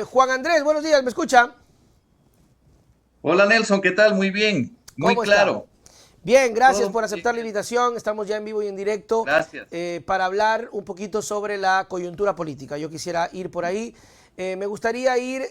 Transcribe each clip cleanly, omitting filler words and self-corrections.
Juan Andrés, buenos días, ¿me escucha? Hola Nelson, ¿qué tal? Muy bien, muy ¿Cómo está? claro. Bien, gracias Todo por muy bien, aceptar la Nelson. invitación. Estamos ya en vivo y en directo Gracias. para hablar un poquito sobre la coyuntura política. Yo quisiera ir por ahí. Me gustaría ir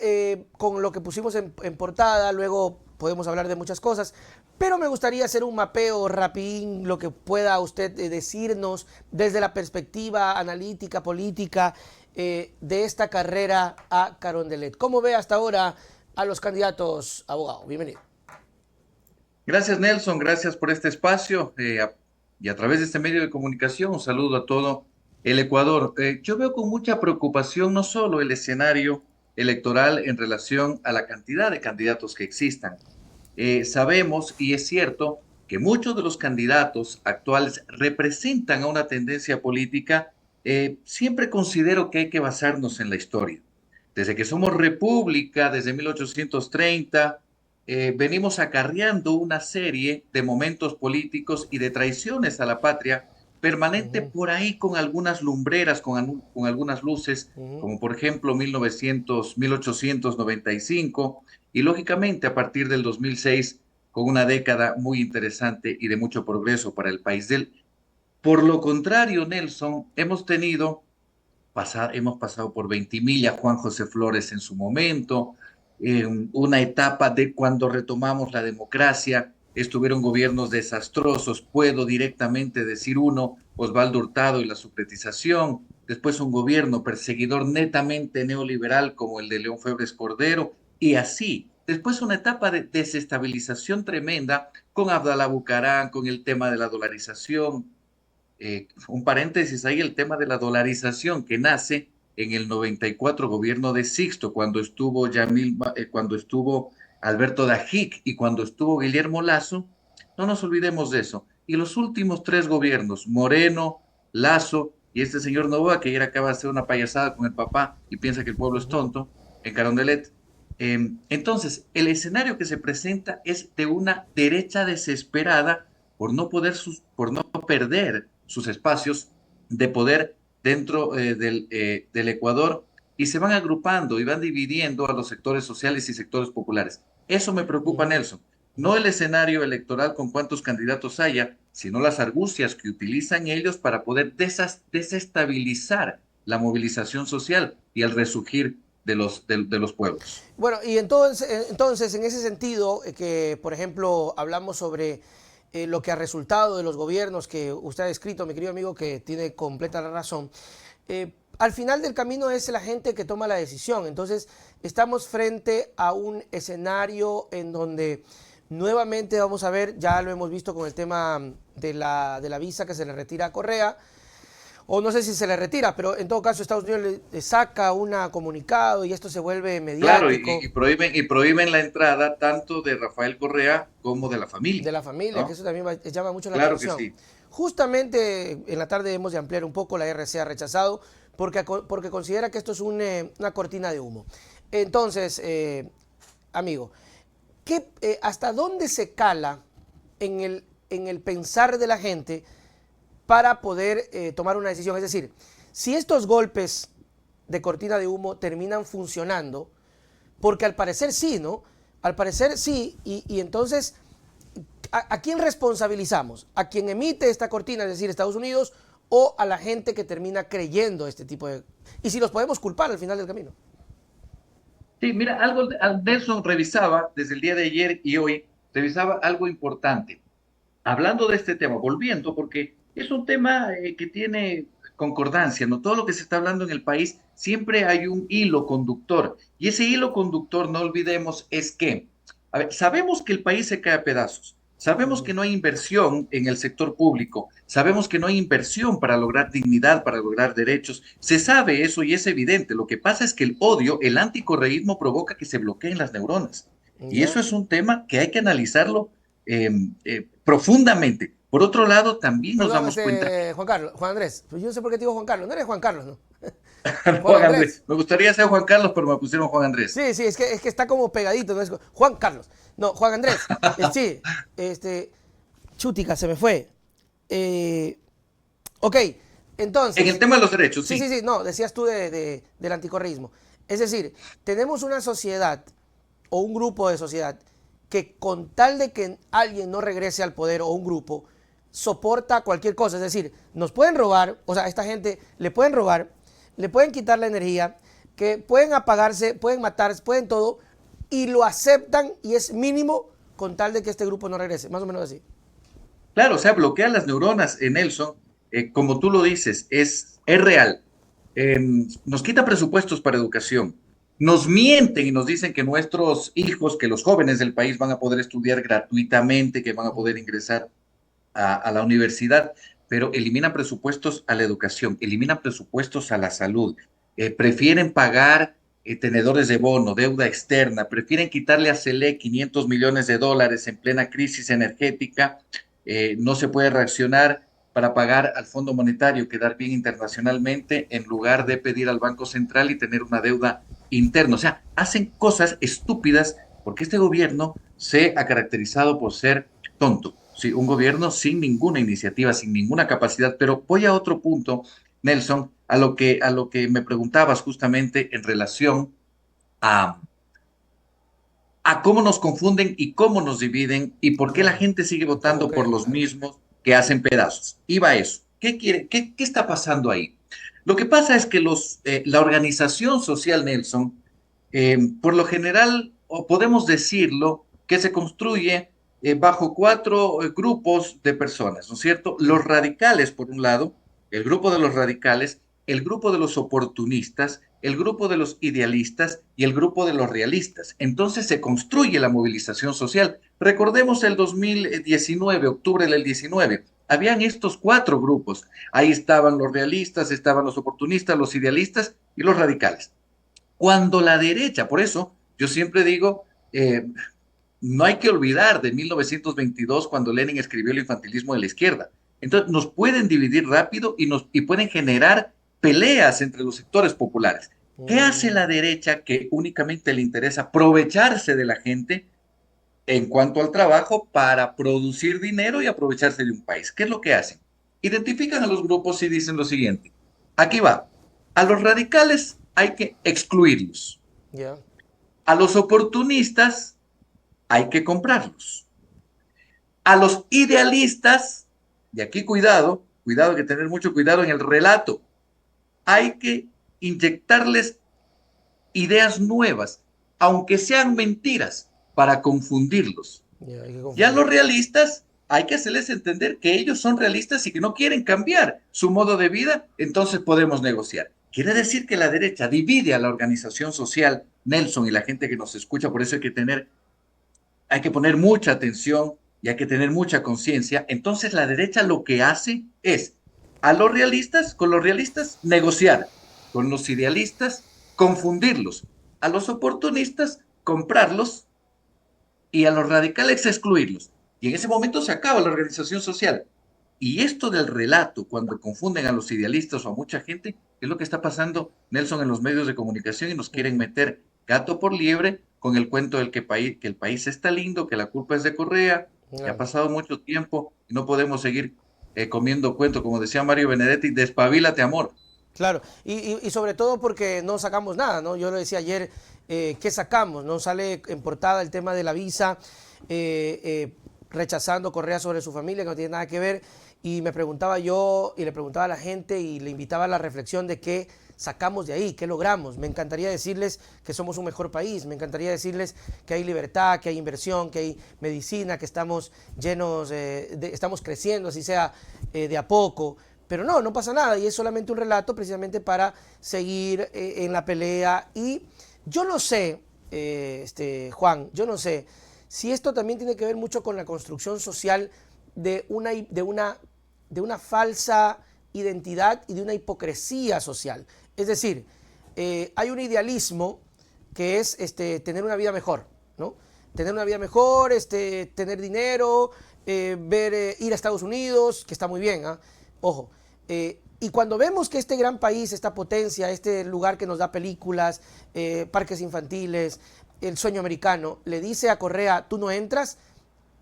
con lo que pusimos en portada, luego podemos hablar de muchas cosas, pero me gustaría hacer un mapeo rapidín, lo que pueda usted decirnos desde la perspectiva analítica, política de esta carrera a Carondelet. ¿Cómo ve hasta ahora a los candidatos, abogado? Bienvenido. Gracias Nelson, gracias por este espacio y a través de este medio de comunicación un saludo a todo el Ecuador. Yo veo con mucha preocupación no solo el escenario electoral en relación a la cantidad de candidatos que existan. Sabemos, y es cierto, que muchos de los candidatos actuales representan a una tendencia política. Siempre considero que hay que basarnos en la historia. Desde que somos república, desde 1830, venimos acarreando una serie de momentos políticos y de traiciones a la patria, permanente Ujú, por ahí con algunas lumbreras, con algunas luces, ujú. como por ejemplo 1895, y lógicamente a partir del 2006, con una década muy interesante y de mucho progreso para el país. Por lo contrario, Nelson, hemos pasado por Ventimilla, Juan José Flores en su momento, una etapa de cuando retomamos la democracia, estuvieron gobiernos desastrosos, puedo directamente decir uno, Osvaldo Hurtado y la sucretización, después un gobierno perseguidor netamente neoliberal como el de León Febres Cordero, y así, después una etapa de desestabilización tremenda con Abdalá Bucarán, con el tema de la dolarización, un paréntesis ahí, el tema de la dolarización que nace en el 94 gobierno de Sixto, cuando estuvo Alberto Dajic y cuando estuvo Guillermo Lasso, no nos olvidemos de eso. Y los últimos tres gobiernos, Moreno, Lasso y este señor Novoa, que ayer acaba de hacer una payasada con el papá y piensa que el pueblo es Ujú. tonto, en Carondelet. Entonces, el escenario que se presenta es de una derecha desesperada por no perder sus espacios de poder dentro del Ecuador, y se van agrupando y van dividiendo a los sectores sociales y sectores populares. Eso me preocupa, Ujú, Nelson. No ujú. el escenario electoral con cuántos candidatos haya, sino las argucias que utilizan ellos para poder desestabilizar la movilización social y el resurgir de los pueblos. Bueno, y entonces en ese sentido, que por ejemplo hablamos sobre lo que ha resultado de los gobiernos que usted ha descrito, mi querido amigo, que tiene completa la razón, al final del camino es la gente que toma la decisión. Entonces estamos frente a un escenario en donde nuevamente vamos a ver, ya lo hemos visto con el tema de la visa que se le retira a Correa, o no sé si se le retira, pero en todo caso Estados Unidos le saca un comunicado y esto se vuelve Claro, mediático y prohíben la entrada tanto de Rafael Correa como de la familia, de la familia, que ¿no? eso también llama mucho la Claro que atención. sí. Justamente en la tarde hemos de ampliar un poco, la RC ha rechazado porque considera que esto es una cortina de humo. Entonces, amigo, ¿hasta dónde se cala en el pensar de la gente para poder tomar una decisión? Es decir, si estos golpes de cortina de humo terminan funcionando, porque al parecer sí, ¿no? Al parecer sí, y entonces, ¿a quién responsabilizamos? ¿A quien emite esta cortina, es decir, Estados Unidos, o a la gente que termina creyendo este tipo de... Y si los podemos culpar al final del camino? Sí, mira, Nelson revisaba desde el día de ayer y hoy, revisaba algo importante. Hablando de este tema, volviendo, porque es un tema que tiene concordancia, ¿no? Todo lo que se está hablando en el país, siempre hay un hilo conductor. Y ese hilo conductor, no olvidemos, es que, a ver, sabemos que el país se cae a pedazos, sabemos que no hay inversión en el sector público, sabemos que no hay inversión para lograr dignidad, para lograr derechos. Se sabe eso y es evidente. Lo que pasa es que el odio, el anticorreísmo provoca que se bloqueen las neuronas. Y eso Ya. es un tema que hay que analizarlo profundamente. Por otro lado, también nos Perdón, damos cuenta que Juan Carlos, Juan Andrés. Pues yo no sé por qué te digo Juan Carlos. No eres Juan Carlos, ¿no? Juan Juan Andrés, Andrés. me gustaría ser Juan Carlos, pero me pusieron Juan Andrés. Sí, sí, es que está como pegadito, ¿no? Juan Carlos. No, Juan Andrés. Sí, este. Chútica, se me fue. Eh, ok, En el entonces. tema de los derechos, Sí, sí, sí. sí, no, decías tú del anticorreísmo. Es decir, tenemos una sociedad o un grupo de sociedad que con tal de que alguien no regrese al poder o un grupo, soporta cualquier cosa. Es decir, nos pueden robar, o sea, a esta gente le pueden robar, le pueden quitar la energía, que pueden apagarse, pueden matarse, pueden todo, y lo aceptan y es mínimo con tal de que este grupo no regrese, más o menos así. Claro, o sea, bloquea las neuronas en Nelson, como tú lo dices, es real. Nos quita presupuestos para educación, nos mienten y nos dicen que nuestros hijos, que los jóvenes del país van a poder estudiar gratuitamente, que van a poder ingresar a la universidad, pero eliminan presupuestos a la educación, eliminan presupuestos a la salud, prefieren pagar tenedores de bono, deuda externa, prefieren quitarle a CELE 500 millones de dólares en plena crisis energética, no se puede reaccionar para pagar al Fondo Monetario, quedar bien internacionalmente, en lugar de pedir al Banco Central y tener una deuda interna. O sea, hacen cosas estúpidas porque este gobierno se ha caracterizado por ser tonto. Sí, un gobierno sin ninguna iniciativa, sin ninguna capacidad. Pero voy a otro punto, Nelson, a lo que me preguntabas justamente en relación a, a cómo nos confunden y cómo nos dividen y por qué la Claro. gente sigue ¿Cómo votando por creen? los Claro. mismos que hacen pedazos. Iba a eso. ¿Qué quiere? ¿Qué está pasando ahí? Lo que pasa es que la organización social, Nelson, por lo general, o podemos decirlo, que se construye bajo cuatro grupos de personas, ¿no es cierto? Los radicales, por un lado, el grupo de los radicales, el grupo de los oportunistas, el grupo de los idealistas y el grupo de los realistas. Entonces se construye la movilización social. Recordemos el 2019, octubre del 19. Habían estos cuatro grupos. Ahí estaban los realistas, estaban los oportunistas, los idealistas y los radicales. Cuando la derecha, por eso yo siempre digo, no hay que olvidar de 1922 cuando Lenin escribió el infantilismo de la izquierda. Entonces nos pueden dividir rápido y pueden generar peleas entre los sectores populares. ¿Qué hace la Mm, derecha que únicamente le interesa aprovecharse de la gente en cuanto al trabajo para producir dinero y aprovecharse de un país? ¿Qué es lo que hacen? Identifican a los grupos y dicen lo siguiente. Aquí va. A los radicales hay que excluirlos. ya. A los oportunistas hay que comprarlos. A los idealistas, y aquí cuidado, cuidado, hay que tener mucho cuidado en el relato, hay que inyectarles ideas nuevas, aunque sean mentiras, para confundirlos. Ya, hay que Ya confundir. los realistas, hay que hacerles entender que ellos son realistas y que no quieren cambiar su modo de vida, entonces podemos negociar. Quiere decir que la derecha divide a la organización social, Nelson y la gente que nos escucha, por eso hay que poner mucha atención y hay que tener mucha conciencia. Entonces la derecha lo que hace es a los realistas, con los realistas, negociar, con los idealistas, confundirlos, a los oportunistas, comprarlos y a los radicales, excluirlos. Y en ese momento se acaba la organización social. Y esto del relato, cuando confunden a los idealistas o a mucha gente, es lo que está pasando, Nelson, en los medios de comunicación y nos quieren Ujú. meter gato por liebre con el cuento del que el país está lindo, que la culpa es de Correa, que ha Claro. pasado mucho tiempo y no podemos seguir comiendo cuento, como decía Mario Benedetti, despabilate, amor. Claro, y sobre todo porque no sacamos nada, ¿no? Yo lo decía ayer, ¿qué sacamos? No sale en portada el tema de la visa, rechazando Correa sobre su familia, que no tiene nada que ver, y me preguntaba yo, y le preguntaba a la gente, y le invitaba a la reflexión de qué sacamos de ahí, qué logramos. Me encantaría decirles que somos un mejor país, me encantaría decirles que hay libertad, que hay inversión, que hay medicina, que estamos llenos, estamos creciendo, así sea de a poco, pero no, no pasa nada y es solamente un relato precisamente para seguir en la pelea. Y yo no sé, Juan, yo no sé si esto también tiene que ver mucho con la construcción social de una falsa identidad y de una hipocresía social. Es decir, hay un idealismo que es tener una vida mejor, ¿no? Tener una vida mejor, tener dinero, ir a Estados Unidos, que está muy bien, ¿ah? Ojo, y cuando vemos que este gran país, esta potencia, este lugar que nos da películas, parques infantiles, el sueño americano, le dice a Correa, tú no entras,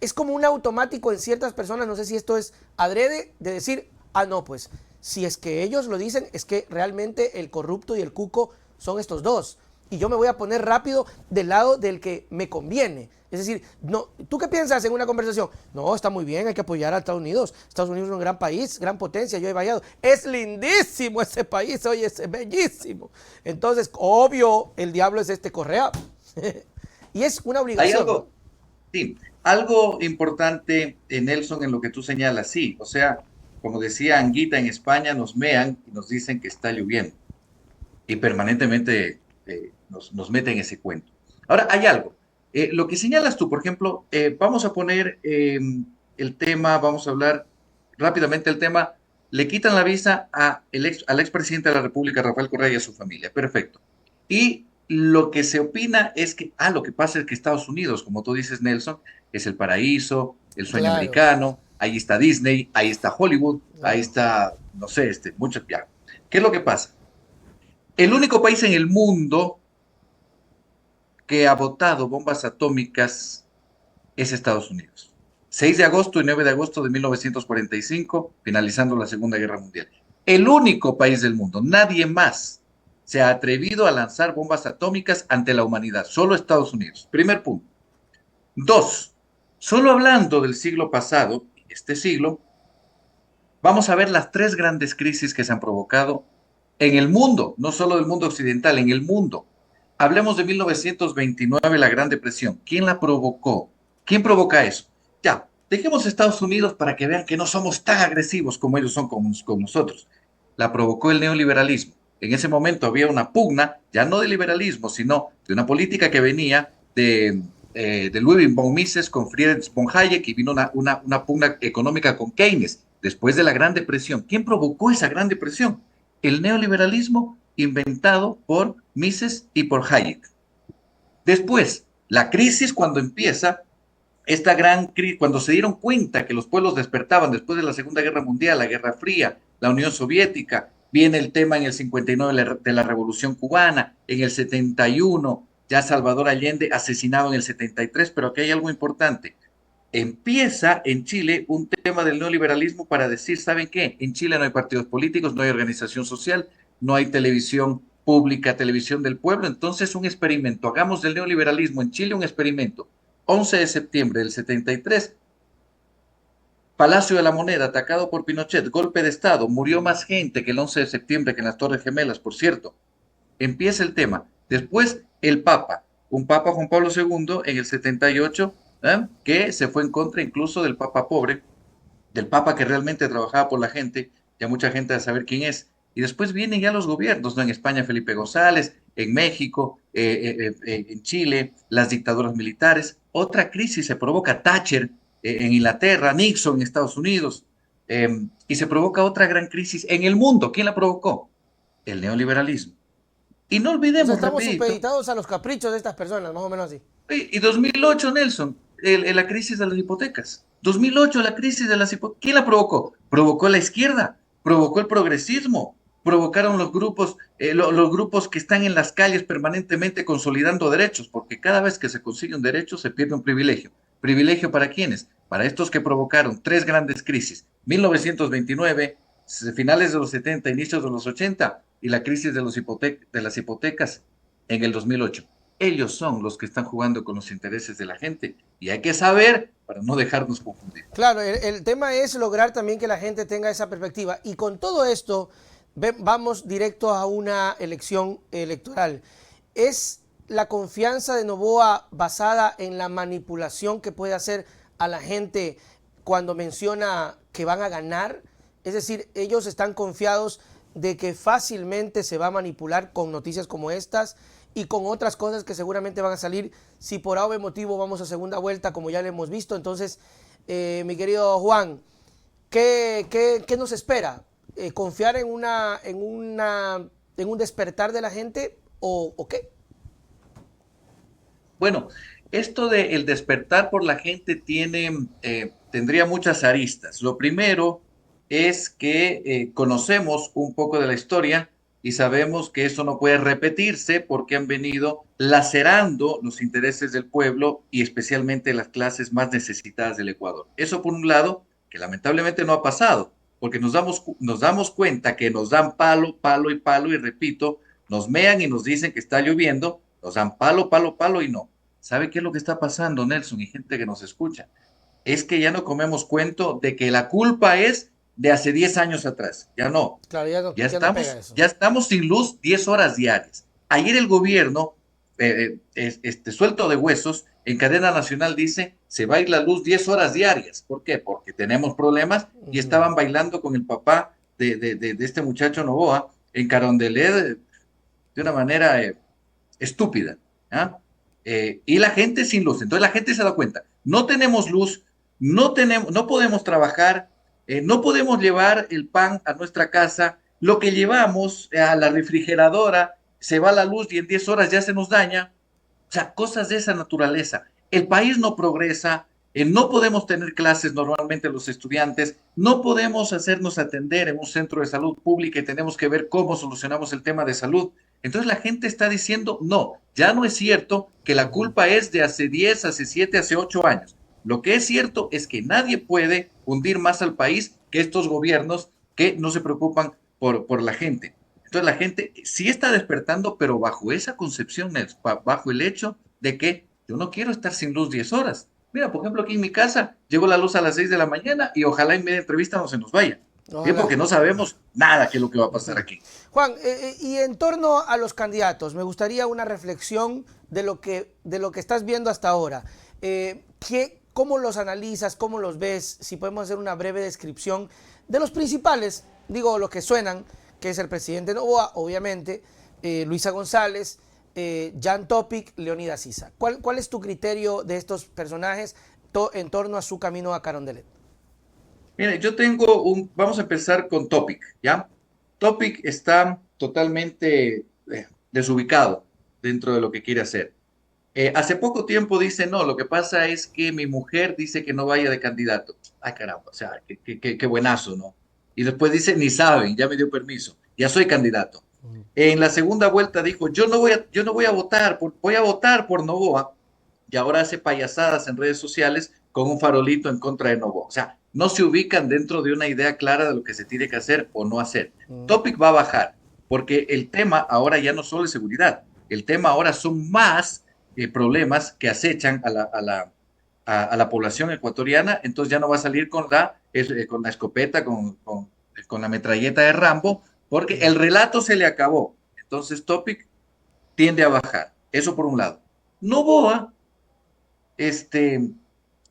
es como un automático en ciertas personas, no sé si esto es adrede, de decir, ah, no, pues, si es que ellos lo dicen, es que realmente el corrupto y el cuco son estos dos. y yo me voy a poner rápido del lado del que me conviene. Es decir, no, ¿tú qué piensas en una conversación? No, está muy bien, hay que apoyar a Estados Unidos. Estados Unidos es un gran país, gran potencia, yo he vallado. Es lindísimo ese país, oye, es bellísimo. Entonces, obvio, el diablo es este Correa. Y es una Hay obligación, ¿no? algo, sí, algo importante, Nelson, en lo que tú señalas, sí. O sea, como decía Anguita, en España nos mean y nos dicen que está lloviendo y permanentemente nos meten ese cuento. Ahora, hay algo. Lo que señalas tú, por ejemplo, vamos a poner el tema, vamos a hablar rápidamente el tema, le quitan la visa al expresidente de la República, Rafael Correa, y a su familia. Perfecto. Y lo que se opina es que, lo que pasa es que Estados Unidos, como tú dices, Nelson, es el paraíso, el sueño Claro, americano, ahí está Disney, ahí está Hollywood, ahí claro. está, no sé, mucho ya. ¿Qué es lo que pasa? El único país en el mundo que ha botado bombas atómicas es Estados Unidos. 6 de agosto y 9 de agosto de 1945, finalizando la Segunda Guerra Mundial. El único país del mundo, nadie más se ha atrevido a lanzar bombas atómicas ante la humanidad, solo Estados Unidos. Primer punto. Dos, solo hablando del siglo pasado, este siglo, vamos a ver las tres grandes crisis que se han provocado en el mundo, no solo del mundo occidental, en el mundo. Hablemos de 1929, la Gran Depresión. ¿Quién la provocó? ¿Quién provoca eso? Ya, dejemos Estados Unidos para que vean que no somos tan agresivos como ellos son con nosotros. La provocó el neoliberalismo. En ese momento había una pugna, ya no de liberalismo, sino de una política que venía de Ludwig von Mises con Friedrich von Hayek, y vino una pugna económica con Keynes después de la Gran Depresión. ¿Quién provocó esa Gran Depresión? El neoliberalismo inventado por Mises y por Hayek. Después, la crisis cuando empieza, esta gran crisis, cuando se dieron cuenta que los pueblos despertaban después de la Segunda Guerra Mundial, la Guerra Fría, la Unión Soviética, viene el tema en el 59 de la Revolución Cubana, en el 71, ya Salvador Allende asesinado en el 73, pero aquí hay algo importante. Empieza en Chile un tema del neoliberalismo para decir, ¿saben qué? En Chile no hay partidos políticos, no hay organización social, no hay televisión pública, televisión del pueblo, entonces un experimento, hagamos del neoliberalismo en Chile un experimento. 11 de septiembre del 73, Palacio de la Moneda atacado por Pinochet, golpe de Estado, murió más gente que el 11 de septiembre que en las Torres Gemelas, por cierto. Empieza el tema. Después, el Papa, un Papa Juan Pablo II en el 78, que se fue en contra incluso del Papa pobre, del Papa que realmente trabajaba por la gente, ya mucha gente va a saber quién es. Y después vienen ya los gobiernos, ¿no? En España Felipe González, en México, en Chile, las dictaduras militares. Otra crisis se provoca Thatcher en Inglaterra, Nixon en Estados Unidos, y se provoca otra gran crisis en el mundo. ¿Quién la provocó? El neoliberalismo. Y no O sea, olvidemos, estamos rapidito, supeditados a los caprichos de estas personas, más o menos así. y 2008, Nelson, la crisis de las hipotecas. 2008, la crisis de las hipotecas. ¿Quién la provocó? Provocó la izquierda, provocó el progresismo, provocaron los grupos que están en las calles permanentemente consolidando derechos, porque cada vez que se consigue un derecho se pierde un privilegio. ¿Privilegio para quiénes? Para estos que provocaron tres grandes crisis: 1929, finales de los 70, inicios de los 80, y la crisis de las hipotecas en el 2008. Ellos son los que están jugando con los intereses de la gente, y hay que saber para no dejarnos confundir. Claro, el tema es lograr también que la gente tenga esa perspectiva. Y con todo esto, vamos directo a una elección electoral. ¿Es la confianza de Noboa basada en la manipulación que puede hacer a la gente cuando menciona que van a ganar? Es decir, ellos están confiados de que fácilmente se va a manipular con noticias como estas y con otras cosas que seguramente van a salir si por algún motivo vamos a segunda vuelta, como ya lo hemos visto. Entonces, mi querido Juan, ¿qué nos espera? ¿Confiar en un despertar de la gente o qué? Bueno, esto de el despertar por la gente tendría muchas aristas. Lo primero es que conocemos un poco de la historia y sabemos que eso no puede repetirse porque han venido lacerando los intereses del pueblo y especialmente las clases más necesitadas del Ecuador. Eso por un lado, que lamentablemente no ha pasado, porque nos damos cuenta que nos dan palo, palo y palo, y repito, nos mean y nos dicen que está lloviendo, nos dan palo, palo, palo y no. ¿Sabe qué es lo que está pasando, Nelson, y gente que nos escucha? Es que ya no comemos cuento de que la culpa es de hace 10 años atrás. Ya no. Claro, ya no pega eso. Ya estamos sin luz 10 horas diarias. Ayer el gobierno, suelto de huesos, en cadena nacional dice, se va a ir la luz 10 horas diarias. ¿Por qué? Porque tenemos problemas y estaban bailando con el papá de este muchacho Novoa en Carondelet de una manera estúpida. ¿Ah? Y la gente sin luz. Entonces la gente se da cuenta, no tenemos luz, no podemos trabajar, no podemos llevar el pan a nuestra casa, lo que llevamos a la refrigeradora, se va la luz y en 10 horas ya se nos daña. O sea, cosas de esa naturaleza. El país no progresa, no podemos tener clases normalmente los estudiantes, no podemos hacernos atender en un centro de salud pública y tenemos que ver cómo solucionamos el tema de salud. Entonces la gente está diciendo, no, ya no es cierto que la culpa es de hace 10, hace 7, hace 8 años. Lo que es cierto es que nadie puede hundir más al país que estos gobiernos que no se preocupan por la gente. Entonces la gente sí está despertando, pero bajo esa concepción, bajo el hecho de que yo no quiero estar sin luz 10 horas. Mira, por ejemplo, aquí en mi casa llegó la luz a las 6 de la mañana y ojalá en media entrevista no se nos vaya. ¿Sí? Ojalá. Porque no sabemos nada qué es lo que va a pasar aquí. Juan, y en torno a los candidatos, me gustaría una reflexión de lo que estás viendo hasta ahora. ¿Cómo los analizas? ¿Cómo los ves? Si podemos hacer una breve descripción de los principales, digo, los que suenan, que es el presidente Novoa, obviamente, Luisa González, Jan Topic, Leonidas Issa. ¿Cuál es tu criterio de estos personajes en torno a su camino a Carondelet? Mire, vamos a empezar con Topic, ¿ya? Topic está totalmente desubicado dentro de lo que quiere hacer. Hace poco tiempo dice, no, lo que pasa es que mi mujer dice que no vaya de candidato. Ay, caramba, o sea, qué buenazo, ¿no? Y después dice, ni saben, ya me dio permiso, ya soy candidato. En la segunda vuelta dijo, yo no voy a votar, voy a votar por Novoa, y ahora hace payasadas en redes sociales con un farolito en contra de Novoa. O sea, no se ubican dentro de una idea clara de lo que se tiene que hacer o no hacer. Topic va a bajar, porque el tema ahora ya no solo es seguridad, el tema ahora son más problemas que acechan a la población ecuatoriana, entonces ya no va a salir con la escopeta, con la metralleta de Rambo, porque el relato se le acabó. Entonces Topic tiende a bajar. Eso por un lado. Novoa,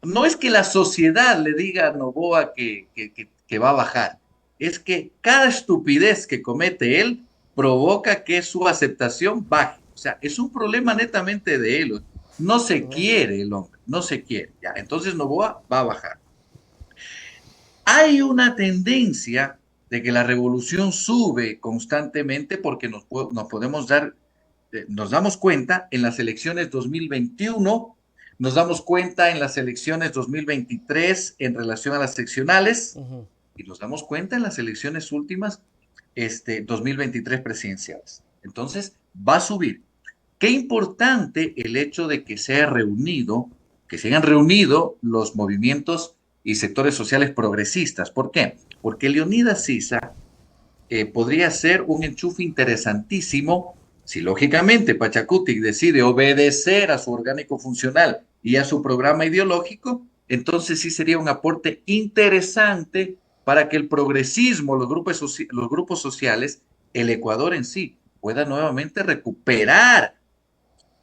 no es que la sociedad le diga a Novoa que va a bajar, es que cada estupidez que comete él provoca que su aceptación baje. O sea, es un problema netamente de él. No se quiere el hombre, no se quiere. Ya, entonces Novoa va a bajar. Hay una tendencia de que la revolución sube constantemente porque nos damos cuenta en las elecciones 2021, nos damos cuenta en las elecciones 2023 en relación a las seccionales y nos damos cuenta en las elecciones últimas 2023 presidenciales. Entonces, va a subir. Qué importante el hecho de que se hayan reunido los movimientos y sectores sociales progresistas. ¿Por qué? Porque Leonidas Issa podría ser un enchufe interesantísimo si lógicamente Pachacutic decide obedecer a su orgánico funcional y a su programa ideológico, entonces sí sería un aporte interesante para que el progresismo, los grupos sociales, el Ecuador en sí, pueda nuevamente recuperar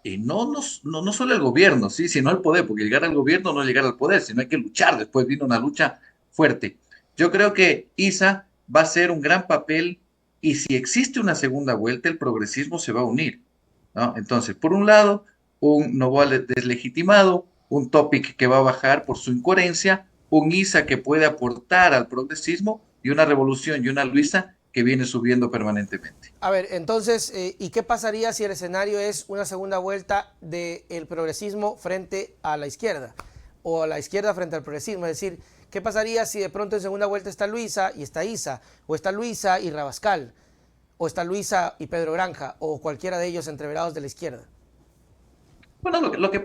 y no solo el gobierno, ¿sí? Sino el poder, porque llegar al gobierno no es llegar al poder, sino hay que luchar. Después vino una lucha fuerte. Yo creo que Issa va a ser un gran papel y si existe una segunda vuelta, el progresismo se va a unir, ¿no? Entonces, por un lado, un Novoa deslegitimado, un Topic que va a bajar por su incoherencia, un Issa que puede aportar al progresismo y una revolución y una Luisa que viene subiendo permanentemente. A ver, entonces, ¿y qué pasaría si el escenario es una segunda vuelta del progresismo frente a la izquierda? O a la izquierda frente al progresismo. Es decir, ¿qué pasaría si de pronto en segunda vuelta está Luisa y está Issa? O está Luisa y Rabascal. O está Luisa y Pedro Granja. O cualquiera de ellos entreverados de la izquierda. Bueno, lo que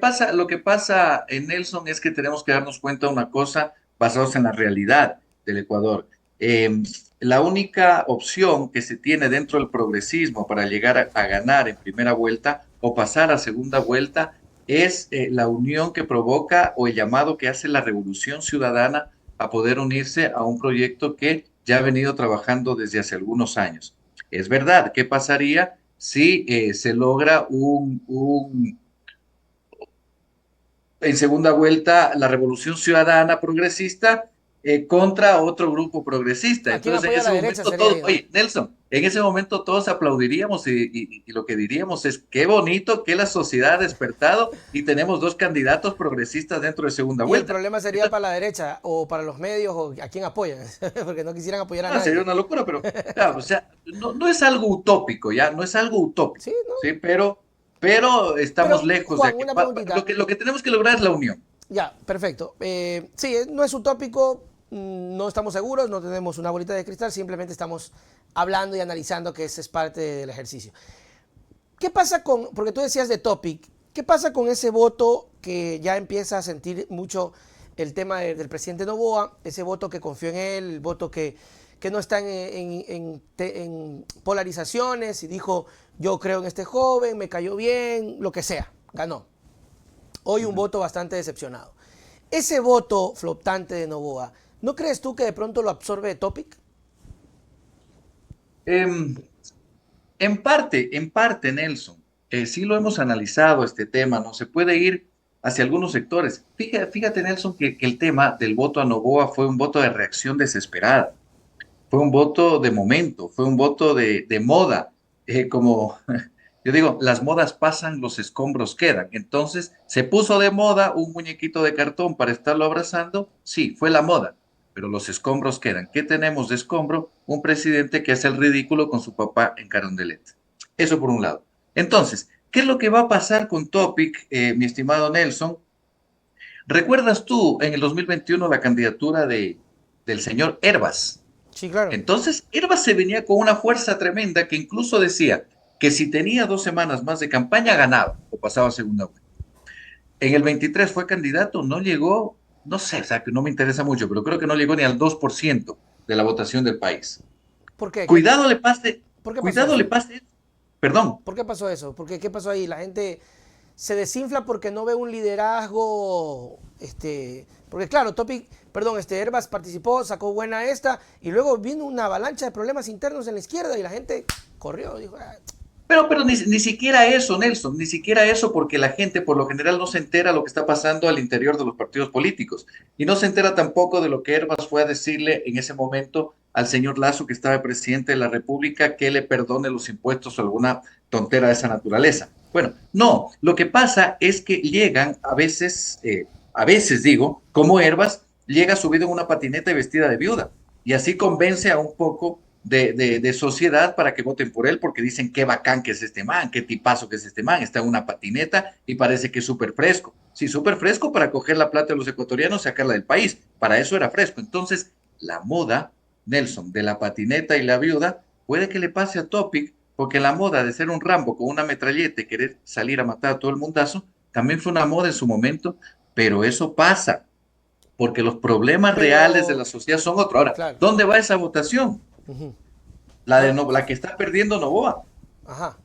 pasa en Nelson es que tenemos que darnos cuenta de una cosa basados en la realidad del Ecuador. la única opción que se tiene dentro del progresismo para llegar a ganar en primera vuelta o pasar a segunda vuelta es la unión que provoca o el llamado que hace la Revolución Ciudadana a poder unirse a un proyecto que ya ha venido trabajando desde hace algunos años. Es verdad, ¿qué pasaría si se logra en segunda vuelta la Revolución Ciudadana progresista contra otro grupo progresista? ¿A quién Entonces, en apoya la ese derecha? momento Sería todos, ahí, ¿no? oye, Nelson, en ese momento todos aplaudiríamos y lo que diríamos es, qué bonito que la sociedad ha despertado y tenemos dos candidatos progresistas dentro de segunda Y el vuelta. problema sería Entonces, para la derecha o para los medios o a quién apoyan, porque no quisieran apoyar a no, sería nadie. una locura, pero claro, o sea, no es algo utópico, ya, no es algo Sí, utópico, ¿no? ¿sí? Pero estamos Pero, lejos Juan, de que una preguntita. lo que tenemos que lograr es la unión. Ya, perfecto. Sí, no es utópico, no estamos seguros, no tenemos una bolita de cristal, simplemente estamos hablando y analizando que ese es parte del ejercicio. ¿Qué pasa con, porque tú decías de Topic, qué pasa con ese voto que ya empieza a sentir mucho el tema del presidente Noboa, ese voto que confió en él, el voto que no está en polarizaciones y dijo, yo creo en este joven, me cayó bien, lo que sea, ganó? Hoy un voto bastante decepcionado. Ese voto flotante de Noboa, ¿no crees tú que de pronto lo absorbe Topic? Em, en parte, Nelson, sí lo hemos analizado este tema, ¿no? Se puede ir hacia algunos sectores. Fíjate, Nelson, que el tema del voto a Noboa fue un voto de reacción desesperada, fue un voto de momento, fue un voto de moda, como yo digo, las modas pasan, los escombros quedan. Entonces, se puso de moda un muñequito de cartón para estarlo abrazando, sí, fue la moda, pero los escombros quedan. ¿Qué tenemos de escombro? Un presidente que hace el ridículo con su papá en Carondelet. Eso por un lado. Entonces, ¿qué es lo que va a pasar con Topic, mi estimado Nelson? ¿Recuerdas tú en el 2021 la candidatura del señor Herbas? Sí, claro. Entonces, Herbas se venía con una fuerza tremenda que incluso decía que si tenía 2 semanas más de campaña, ganaba o pasaba a segunda vuelta. En el 23 fue candidato, no llegó, no sé, o sea, que no me interesa mucho, pero creo que no llegó ni al 2% de la votación del país. ¿Por qué? Cuidado le pase, ¿Por qué pasó cuidado le eso? pase, perdón. ¿Por qué pasó eso? ¿Qué pasó ahí? La gente se desinfla porque no ve un liderazgo, porque claro, Herbas participó, sacó buena esta, y luego vino una avalancha de problemas internos en la izquierda y la gente corrió, dijo, "Ah". Pero ni siquiera eso, Nelson, ni siquiera eso, porque la gente por lo general no se entera lo que está pasando al interior de los partidos políticos y no se entera tampoco de lo que Herbas fue a decirle en ese momento al señor Lazo, que estaba presidente de la República, que le perdone los impuestos o alguna tontera de esa naturaleza. Bueno, no, lo que pasa es que llegan a veces digo, como Herbas, llega subido en una patineta y vestida de viuda y así convence a un poco de sociedad para que voten por él, porque dicen qué bacán que es este man, qué tipazo que es este man, está en una patineta y parece que es súper fresco. Sí, súper fresco para coger la plata de los ecuatorianos y sacarla del país. Para eso era fresco. Entonces, la moda, Nelson, de la patineta y la viuda, puede que le pase a Topic, porque la moda de ser un Rambo con una metralleta y querer salir a matar a todo el mundazo, también fue una moda en su momento, pero eso pasa, porque los problemas reales de la Pero, sociedad son otros. Ahora, claro, ¿dónde va esa votación? ujú, La, no, la que está perdiendo Novoa. ajá,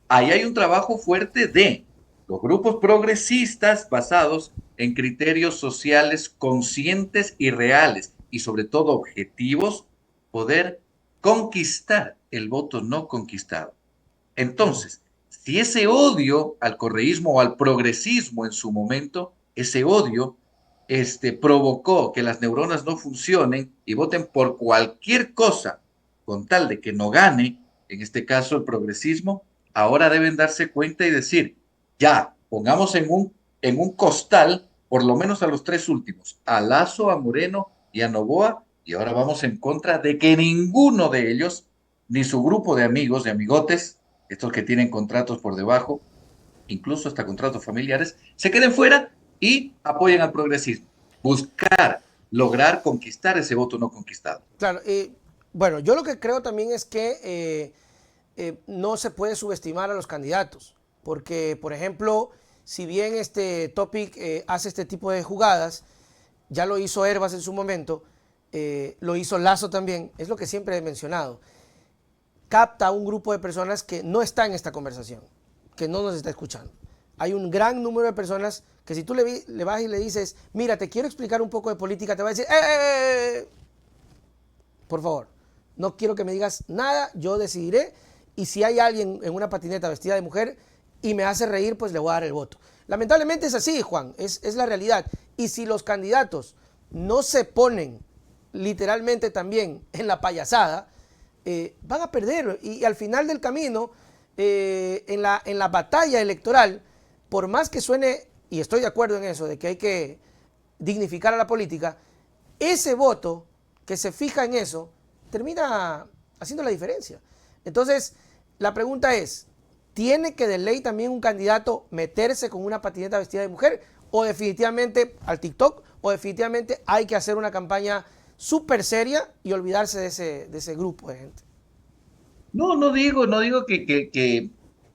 Ahí hay un trabajo fuerte de los grupos progresistas basados en criterios sociales conscientes y reales y sobre todo objetivos, poder conquistar el voto no conquistado. ujú. Entonces, si ese odio al correísmo o al progresismo en su momento, ese odio provocó que las neuronas no funcionen y voten por cualquier cosa con tal de que no gane, en este caso el progresismo, ahora deben darse cuenta y decir, ya, pongamos en un costal por lo menos a los tres últimos, a Lazo, a Moreno y a Novoa, y ahora vamos en contra de que ninguno de ellos, ni su grupo de amigos, de amigotes, estos que tienen contratos por debajo, incluso hasta contratos familiares, se queden fuera y apoyen al progresismo. Buscar, lograr conquistar ese voto no conquistado. Claro, bueno, yo lo que creo también es que no se puede subestimar a los candidatos, porque, por ejemplo, si bien este Topic hace este tipo de jugadas, ya lo hizo Herbas en su momento, lo hizo Lazo también, es lo que siempre he mencionado, capta a un grupo de personas que no está en esta conversación, que no nos está escuchando. Hay un gran número de personas que si tú le vas y le dices, mira, te quiero explicar un poco de política, te va a decir, por favor, no quiero que me digas nada, yo decidiré, y si hay alguien en una patineta vestida de mujer y me hace reír, pues le voy a dar el voto. Lamentablemente es así, Juan, es la realidad. Y si los candidatos no se ponen literalmente también en la payasada, van a perder. Y al final del camino, en la batalla electoral, por más que suene, y estoy de acuerdo en eso, de que hay que dignificar a la política, ese voto que se fija en eso termina haciendo la diferencia. Entonces, la pregunta es, ¿tiene que de ley también un candidato meterse con una patineta vestida de mujer? ¿O definitivamente al TikTok? ¿O definitivamente hay que hacer una campaña súper seria y olvidarse de ese grupo de gente? No digo que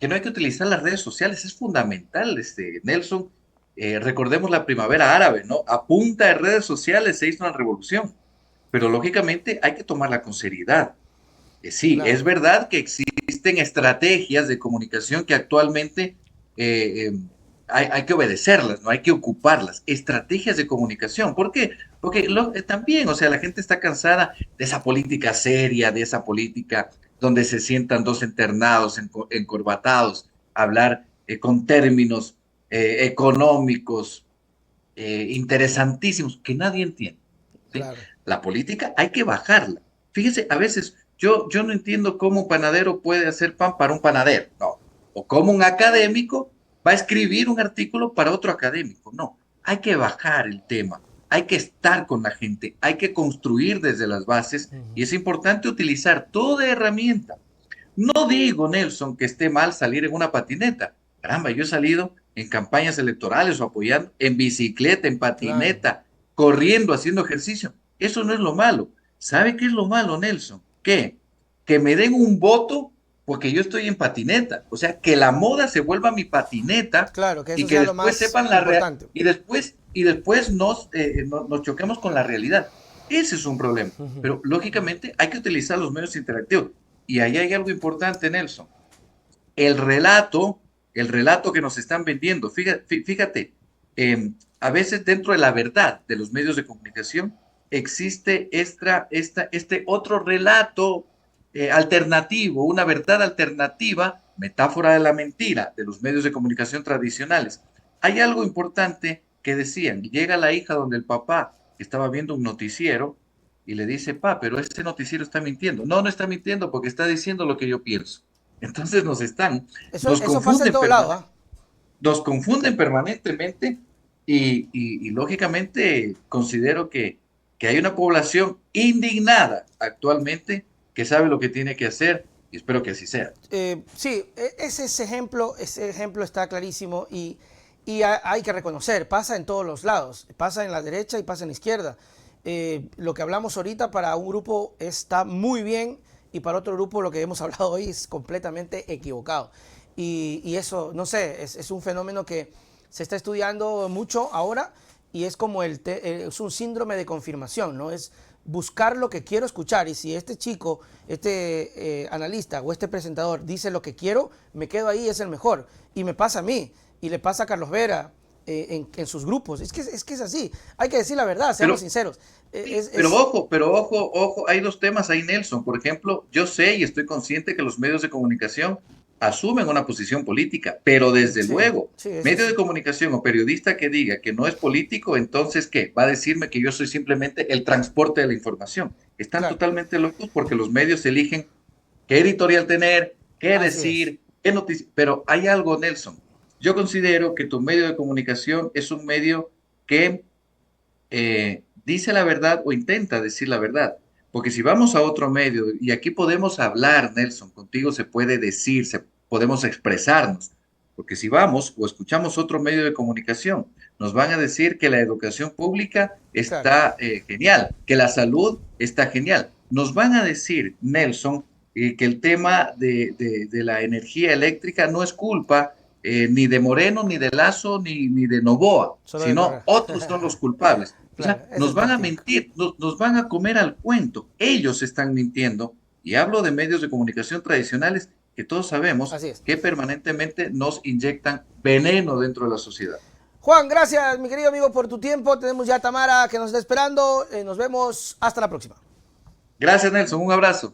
no hay que utilizar las redes sociales, es fundamental, Nelson. Recordemos la primavera árabe, ¿no? A punta de redes sociales se hizo una revolución, pero lógicamente hay que tomarla con seriedad. Sí, es Claro, verdad que existen estrategias de comunicación que actualmente hay que obedecerlas, no hay que ocuparlas. Estrategias de comunicación. ¿Por qué? Porque también, o sea, la gente está cansada de esa política seria, de esa política donde se sientan dos internados encorbatados, a hablar con términos económicos interesantísimos que nadie entiende. ¿Sí? claro. La política hay que bajarla. Fíjese, a veces yo no entiendo cómo un panadero puede hacer pan para un panadero, no. O cómo un académico va a escribir un artículo para otro académico, no. Hay que bajar el tema, hay que estar con la gente, hay que construir desde las bases y es importante utilizar toda herramienta. No digo, Nelson, que esté mal salir en una patineta. Caramba, yo he salido en campañas electorales o apoyando en bicicleta, en Claro. patineta, corriendo, haciendo ejercicio. Eso no es lo malo. ¿Sabe qué es lo malo, Nelson? ¿Qué? Que me den un voto porque yo estoy en patineta. O sea, que la moda se vuelva mi patineta Claro, que y eso que sea lo después más sepan importante. y después nos choquemos con la realidad. Ese es un problema. Pero lógicamente hay que utilizar los medios interactivos. Y ahí hay algo importante, Nelson. El relato, el relato que nos están vendiendo, fíjate, a veces dentro de la verdad de los medios de comunicación existe este otro relato alternativo, una verdad alternativa, metáfora de la mentira de los medios de comunicación tradicionales. Hay algo importante que decían, llega la hija donde el papá estaba viendo un noticiero y le dice, pa, pero ese noticiero está mintiendo. No, no está mintiendo porque está diciendo lo que yo pienso. Entonces nos Eso pasa en confunden todo lado, ¿ah? permanentemente y lógicamente considero que hay una población indignada actualmente que sabe lo que tiene que hacer y espero que así sea. Sí, ese ejemplo está clarísimo y hay que reconocer, pasa en todos los lados, pasa en la derecha y pasa en la izquierda. Lo que hablamos ahorita para un grupo está muy bien y para otro grupo lo que hemos hablado hoy es completamente equivocado. Y eso, no sé, es un fenómeno que se está estudiando mucho ahora y es como es un síndrome de confirmación, ¿no? Es buscar lo que quiero escuchar y si este chico, este analista o este presentador dice lo que quiero, me quedo ahí, es el mejor. Y me pasa a mí y le pasa a Carlos Vera en sus grupos. Es que es así. Hay que decir la verdad, seamos Pero, sinceros. sí, pero ojo, hay dos temas ahí, Nelson. Por ejemplo, yo sé y estoy consciente que los medios de comunicación asumen una posición política, pero desde Sí, luego, sí, eso medio de sí. comunicación o periodista que diga que no es político, entonces, ¿qué? Va a decirme que yo soy simplemente el transporte de la información. Están Claro, totalmente locos porque los medios eligen qué editorial tener, qué así es. decir, qué noticia. Pero hay algo, Nelson. Yo considero que tu medio de comunicación es un medio que dice la verdad o intenta decir la verdad. Porque si vamos a otro medio, y aquí podemos hablar, Nelson, contigo se puede decir, podemos expresarnos. Porque si vamos o escuchamos otro medio de comunicación, nos van a decir que la educación pública Claro. está genial, que la salud está genial. Nos van a decir, Nelson, que el tema de la energía eléctrica no es culpa ni de Moreno, ni de Lazo, ni de Novoa, Solo de sino correr. otros son los culpables. O Claro, sea, eso nos es van a mentira. mentir, nos van a comer al cuento. Ellos están mintiendo, y hablo de medios de comunicación tradicionales que todos sabemos Así es. que permanentemente nos inyectan veneno dentro de la sociedad. Juan, gracias, mi querido amigo, por tu tiempo. Tenemos ya a Tamara que nos está esperando. Nos vemos. Hasta la próxima. Gracias, Nelson. Un abrazo.